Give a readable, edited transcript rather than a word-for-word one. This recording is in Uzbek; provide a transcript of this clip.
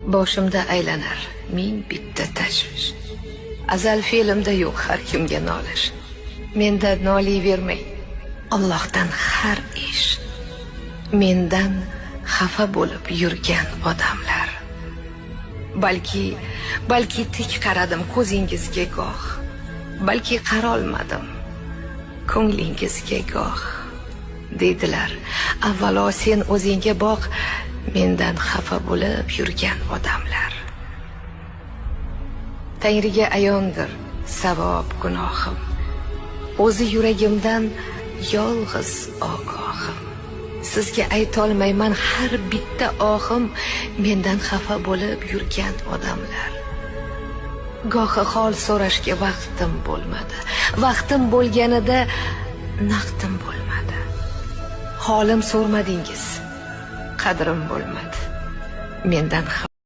Boshimda aylanar ming bitta tashvish. Azal fe'limda yo'q har kimga nolish. Menda noliyvermang, Allohdan har ish. Mendan xafa bo'lib yurgan odamlar. Balki tik qaradim ko'zingizga goh. Balki qarolmadim ko'nglingizga goh. Deydilar, avvalo sen o'zingga boq, mendan xafa bo'lib yurgan odamlar. Tangriga ayondir savob gunohim, o'zi yuragimdan yolg'iz ogohim. Sizga aytolmayman har bitta ohim, mendan xafa bo'lib yurgan odamlar. Gohi hol so'rashga vaqtim bo'lmadi, vaqtim bo'lganida naqdim bo'lmadi. Holim so'rmadingiz, qadrim bo'lmadi, mendan